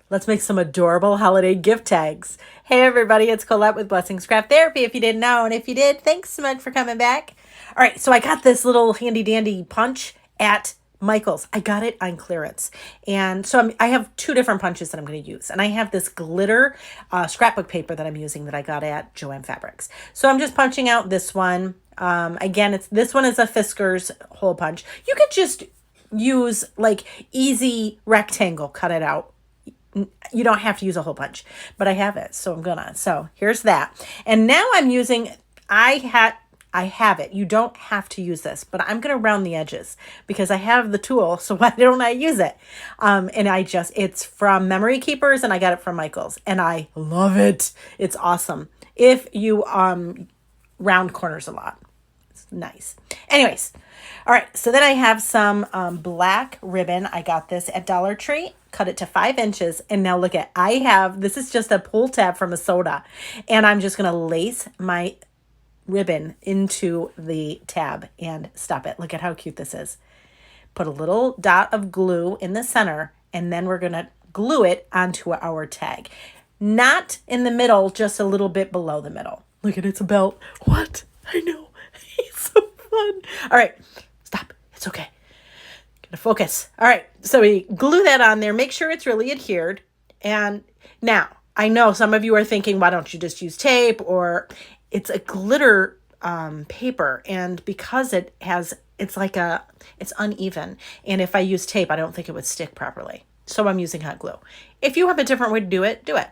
Let's make some adorable holiday gift tags. Hey everybody, it's Colette with Blessings Craft Therapy. If you didn't know, and if you did, thanks so much for coming back. All right, so I got this little handy dandy punch at Michael's. I got it on clearance. And so I have two different punches that I'm going to use. And I have this glitter scrapbook paper that I'm using that I got at Joann Fabrics. So I'm just punching out this one. Again, this one is a Fiskars hole punch. You could just use like easy rectangle, cut it out. You don't have to use a hole punch, but I have it, so I'm gonna. So here's that. And now I'm using, I have it. You don't have to use this, but I'm gonna round the edges because I have the tool, so why don't I use it? And it's from Memory Keepers, and I got it from Michael's, and I love it. It's awesome. If you round corners a lot. It's nice. Anyways, all right, so then I have some black ribbon. I got this at Dollar Tree, cut it to 5 inches. And now look at, this is just a pull tab from a soda. And I'm just going to lace my ribbon into the tab and stop it. Look at how cute this is. Put a little dot of glue in the center, and then we're going to glue it onto our tag. Not in the middle, just a little bit below the middle. Look at it's a belt. What? I know. It's so fun. All right. Stop. It's okay. Gonna focus. All right. So we glue that on there. Make sure it's really adhered. And now I know some of you are thinking, why don't you just use tape? Or it's a glitter paper. And because it's uneven. And if I use tape, I don't think it would stick properly. So I'm using hot glue. If you have a different way to do it, do it.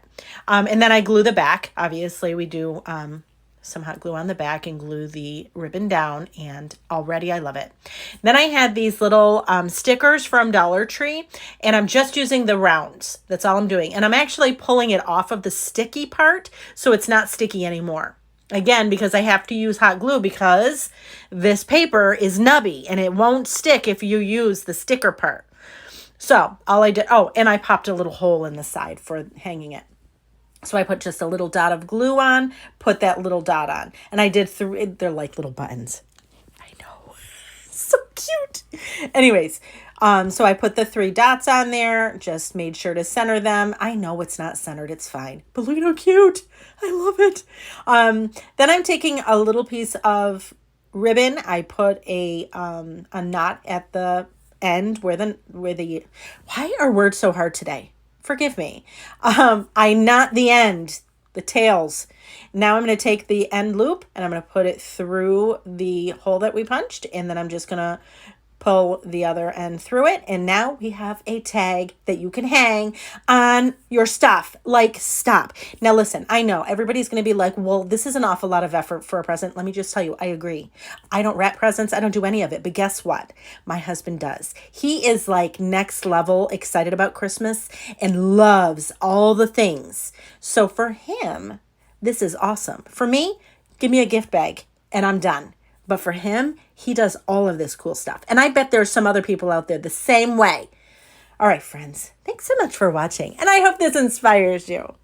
And then I glue the back. Obviously, we do some hot glue on the back and glue the ribbon down, and already I love it. Then I had these little stickers from Dollar Tree, and I'm just using the rounds. That's all I'm doing. And I'm actually pulling it off of the sticky part so it's not sticky anymore. Again, because I have to use hot glue because this paper is nubby and it won't stick if you use the sticker part. So all I did, and I popped a little hole in the side for hanging it. So I put just a little dot of glue on, put that little dot on. And I did they're like little buttons. I know. So cute. Anyways, so I put the 3 dots on there, just made sure to center them. I know it's not centered, it's fine. But look at how cute. I love it. Then I'm taking a little piece of ribbon. I put a knot at the end why are words so hard today? Forgive me. I knot the end, the tails. Now I'm going to take the end loop and I'm going to put it through the hole that we punched. And then I'm just going to pull the other end through it. And now we have a tag that you can hang on your stuff. Like, stop. Now listen, I know everybody's going to be like, well, this is an awful lot of effort for a present. Let me just tell you, I agree. I don't wrap presents. I don't do any of it. But guess what? My husband does. He is like next level excited about Christmas and loves all the things. So for him, this is awesome. For me, give me a gift bag and I'm done. But for him, he does all of this cool stuff. And I bet there's some other people out there the same way. All right, friends, thanks so much for watching. And I hope this inspires you.